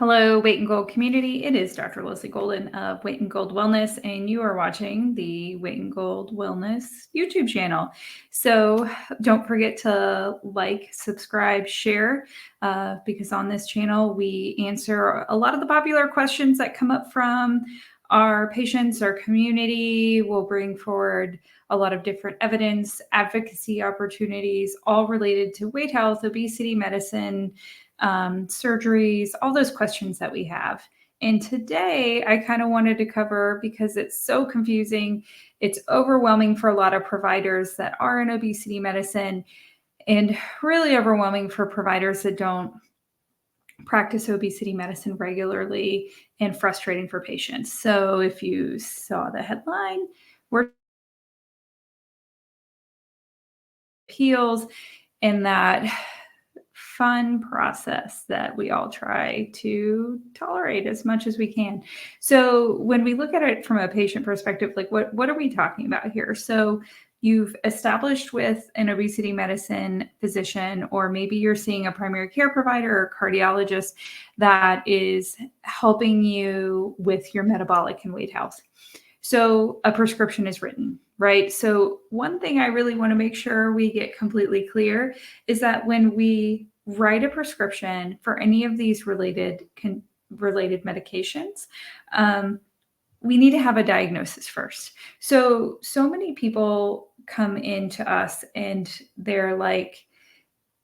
Hello, Weight and Gold community. It is Dr. Leslie Golden of Weight and Gold Wellness, and you are watching the Weight and Gold Wellness YouTube channel. So don't forget to like, subscribe, share, because on this channel, we answer a lot of the popular questions that come up from our patients, our community. We'll bring forward a lot of different evidence, advocacy opportunities, all related to weight health, obesity, medicine, surgeries, all those questions that we have. And today I kind of wanted to cover, because it's so confusing, it's overwhelming for a lot of providers that are in obesity medicine, and really overwhelming for providers that don't practice obesity medicine regularly, and frustrating for patients. So if you saw the headline, we're appeals and that fun process that we all try to tolerate as much as we can. So when we look at it from a patient perspective, like what are we talking about here? So you've established with an obesity medicine physician, or maybe you're seeing a primary care provider or cardiologist that is helping you with your metabolic and weight health. So a prescription is written, right? So one thing I really want to make sure we get completely clear is that when we write a prescription for any of these related medications, we need to have a diagnosis first. So many people come into us and they're like,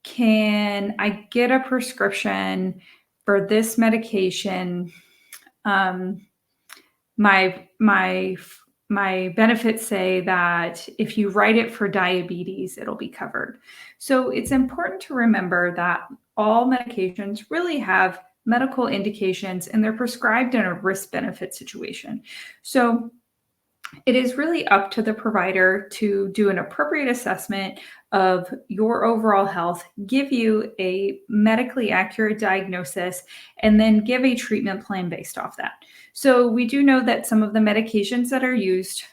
can I get a prescription for this medication? My benefits say that if you write it for diabetes, it'll be covered. So it's important to remember that all medications really have medical indications, and they're prescribed in a risk-benefit situation. So it is really up to the provider to do an appropriate assessment of your overall health, give you a medically accurate diagnosis, and then give a treatment plan based off that. So we do know that some of the medications that are used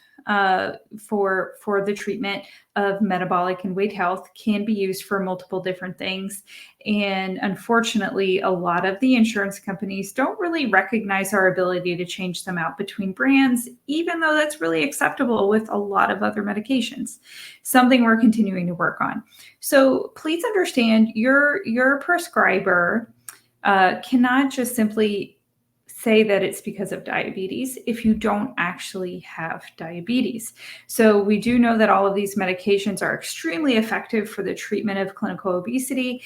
for the treatment of metabolic and weight health can be used for multiple different things. And unfortunately, a lot of the insurance companies don't really recognize our ability to change them out between brands, even though that's really acceptable with a lot of other medications, something we're continuing to work on. So please understand, your prescriber cannot just simply say that it's because of diabetes if you don't actually have diabetes. So we do know that all of these medications are extremely effective for the treatment of clinical obesity,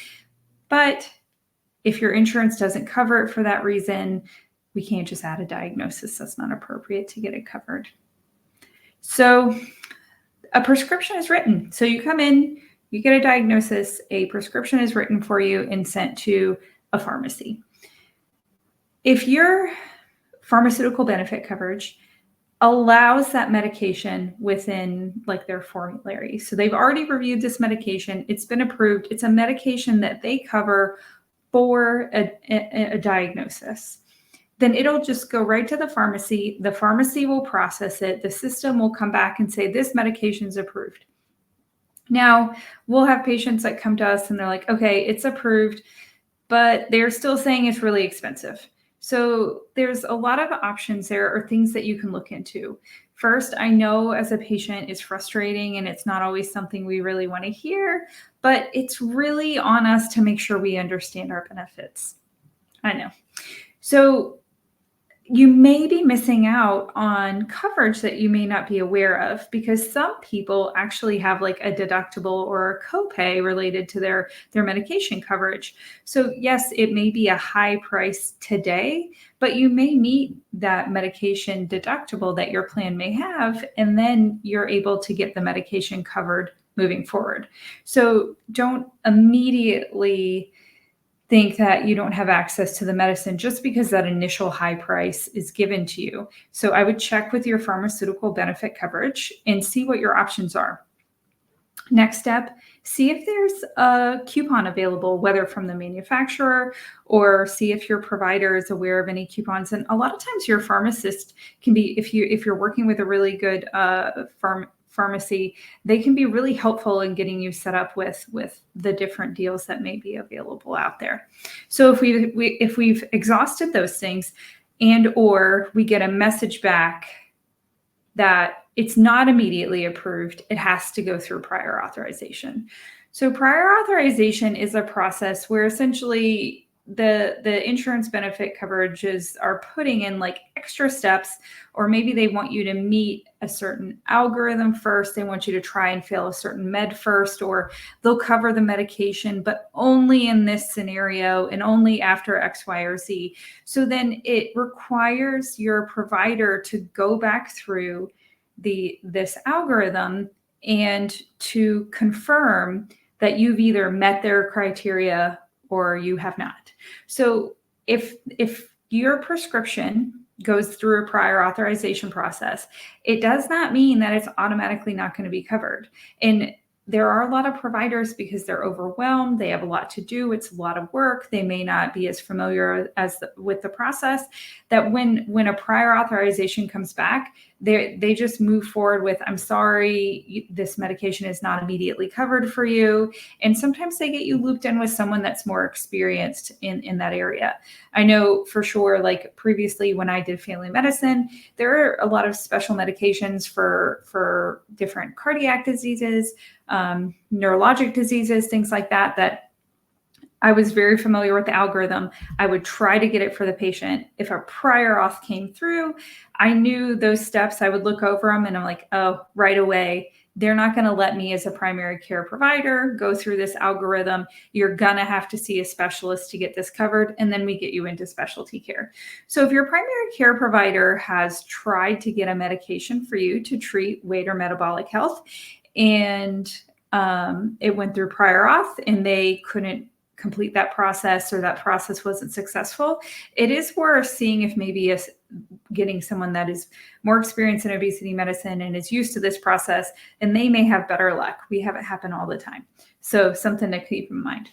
but if your insurance doesn't cover it for that reason, we can't just add a diagnosis. That's not appropriate to get it covered. So a prescription is written. So you come in, you get a diagnosis, a prescription is written for you and sent to a pharmacy. If your pharmaceutical benefit coverage allows that medication within like their formulary, so they've already reviewed this medication, it's been approved, it's a medication that they cover for a diagnosis, then it'll just go right to the pharmacy. The pharmacy will process it. The system will come back and say, this medication is approved. Now, we'll have patients that come to us and they're like, okay, it's approved, but they're still saying it's really expensive. So there's a lot of options there, or things that you can look into. First, I know as a patient it's frustrating and it's not always something we really want to hear, but it's really on us to make sure we understand our benefits. I know. So you may be missing out on coverage that you may not be aware of, because some people actually have like a deductible or a copay related to their medication coverage. So yes, it may be a high price today, but you may meet that medication deductible that your plan may have, and then you're able to get the medication covered moving forward. So don't immediately think that you don't have access to the medicine just because that initial high price is given to you. So I would check with your pharmaceutical benefit coverage and see what your options are. Next step, see if there's a coupon available, whether from the manufacturer, or see if your provider is aware of any coupons. And a lot of times your pharmacist can be, if you're working with a really good pharmacy, they can be really helpful in getting you set up with the different deals that may be available out there. So if we've exhausted those things, and or we get a message back that it's not immediately approved, it has to go through prior authorization. So prior authorization is a process where essentially the insurance benefit coverages are putting in like extra steps, or maybe they want you to meet a certain algorithm first. They want you to try and fail a certain med first, or they'll cover the medication, but only in this scenario and only after X, Y, or Z. So then it requires your provider to go back through this algorithm and to confirm that you've either met their criteria or you have not. So if your prescription goes through a prior authorization process, it does not mean that it's automatically not going to be covered. And there are a lot of providers, because they're overwhelmed, they have a lot to do, it's a lot of work, they may not be as familiar with the process, that when a prior authorization comes back, they just move forward with, I'm sorry, this medication is not immediately covered for you. And sometimes they get you looped in with someone that's more experienced in that area. I know for sure, like previously when I did family medicine, there are a lot of special medications for different cardiac diseases, neurologic diseases, things like that, that I was very familiar with the algorithm. I would try to get it for the patient. If a prior auth came through, I knew those steps. I would look over them and I'm like, oh, right away, they're not going to let me as a primary care provider go through this algorithm. You're going to have to see a specialist to get this covered, and then we get you into specialty care. So if your primary care provider has tried to get a medication for you to treat weight or metabolic health, and it went through prior auth and they couldn't complete that process, or that process wasn't successful, it is worth seeing if maybe getting someone that is more experienced in obesity medicine and is used to this process, and they may have better luck. We have it happen all the time. So something to keep in mind.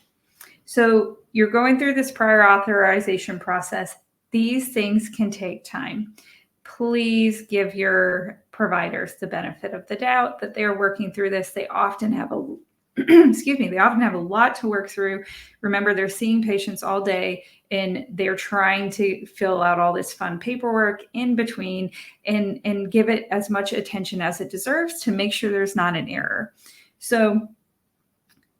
So you're going through this prior authorization process. These things can take time. Please give your providers the benefit of the doubt that they're working through this. They often have a they often have a lot to work through. Remember, they're seeing patients all day and they're trying to fill out all this fun paperwork in between and give it as much attention as it deserves to make sure there's not an error. So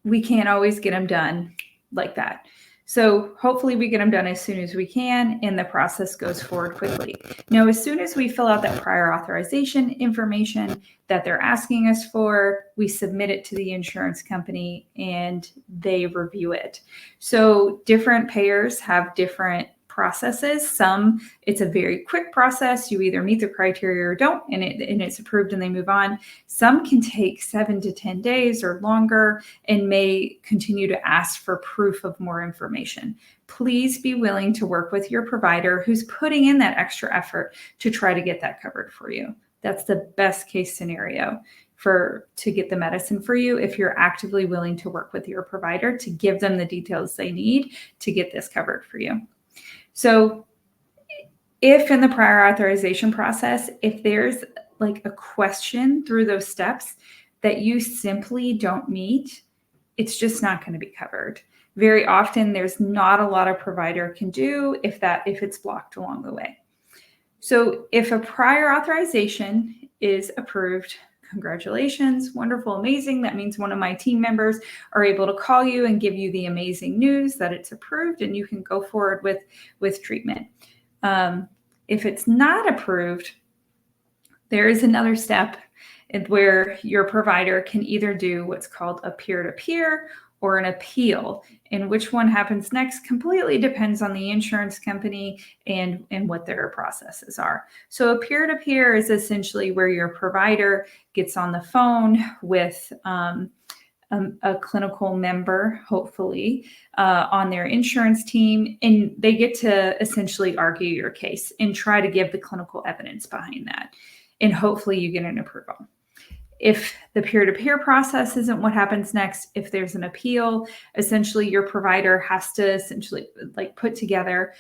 we can't always get them done like that. So hopefully we get them done as soon as we can and the process goes forward quickly. Now, as soon as we fill out that prior authorization information that they're asking us for, we submit it to the insurance company and they review it. So different payers have different processes. Some, it's a very quick process. You either meet the criteria or don't, and it's approved and they move on. Some can take 7 to 10 days or longer and may continue to ask for proof of more information. Please be willing to work with your provider who's putting in that extra effort to try to get that covered for you. That's the best case scenario to get the medicine for you, if you're actively willing to work with your provider to give them the details they need to get this covered for you. So if in the prior authorization process, if there's like a question through those steps that you simply don't meet, it's just not going to be covered. Very often there's not a lot a provider can do if it's blocked along the way. So if a prior authorization is approved, congratulations, wonderful, amazing. That means one of my team members are able to call you and give you the amazing news that it's approved and you can go forward with treatment. If it's not approved, there is another step where your provider can either do what's called a peer-to-peer or an appeal, and which one happens next completely depends on the insurance company and what their processes are. So a peer-to-peer is essentially where your provider gets on the phone with a clinical member, hopefully, on their insurance team, and they get to essentially argue your case and try to give the clinical evidence behind that, and hopefully you get an approval. If the peer-to-peer process isn't what happens next, if there's an appeal, essentially your provider has to essentially like put together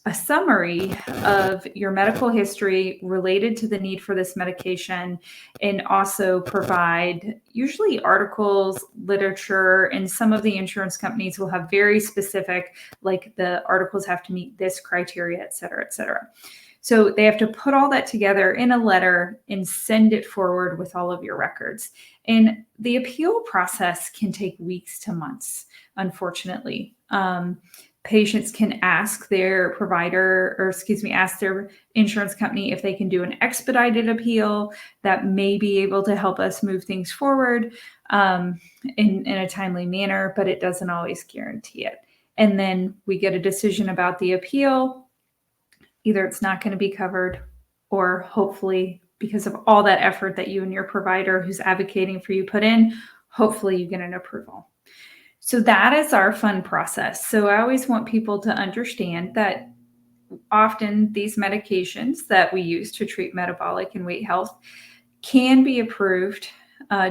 a summary of your medical history related to the need for this medication, and also provide usually articles, literature, and some of the insurance companies will have very specific, like the articles have to meet this criteria, et cetera, et cetera. So they have to put all that together in a letter and send it forward with all of your records. And the appeal process can take weeks to months, unfortunately. Patients can ask their provider, or ask their insurance company if they can do an expedited appeal that may be able to help us move things forward in a timely manner, but it doesn't always guarantee it. And then we get a decision about the appeal. Either it's not going to be covered, or hopefully, because of all that effort that you and your provider who's advocating for you put in, hopefully you get an approval. So that is our fun process. So I always want people to understand that often these medications that we use to treat metabolic and weight health can be approved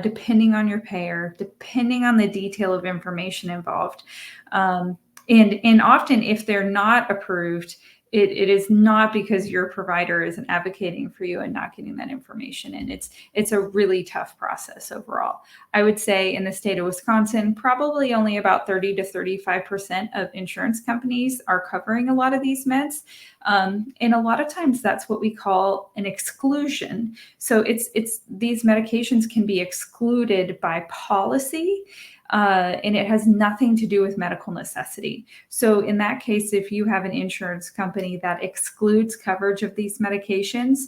depending on your payer, depending on the detail of information involved. And often if they're not approved, it is not because your provider isn't advocating for you and not getting that information. And it's a really tough process overall. I would say in the state of Wisconsin, probably only about 30 to 35% of insurance companies are covering a lot of these meds. And a lot of times that's what we call an exclusion. So it's these medications can be excluded by policy. And it has nothing to do with medical necessity. So in that case, if you have an insurance company that excludes coverage of these medications,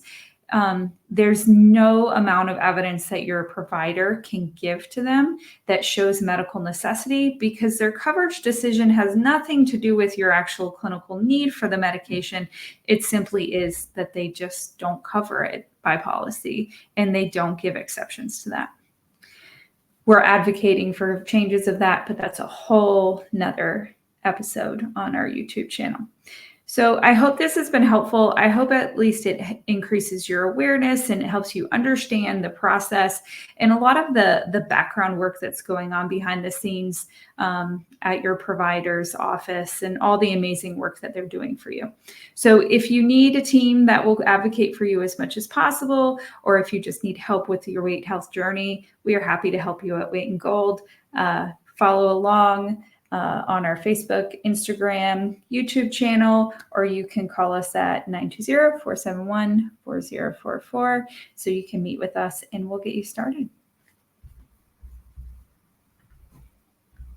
there's no amount of evidence that your provider can give to them that shows medical necessity, because their coverage decision has nothing to do with your actual clinical need for the medication. It simply is that they just don't cover it by policy, and they don't give exceptions to that. We're advocating for changes of that, but that's a whole nother episode on our YouTube channel. So I hope this has been helpful. I hope at least it increases your awareness and it helps you understand the process and a lot of the background work that's going on behind the scenes at your provider's office and all the amazing work that they're doing for you. So if you need a team that will advocate for you as much as possible, or if you just need help with your weight health journey, we are happy to help you at Weight and Gold. Follow along on our Facebook, Instagram, YouTube channel, or you can call us at 920-471-4044 so you can meet with us and we'll get you started.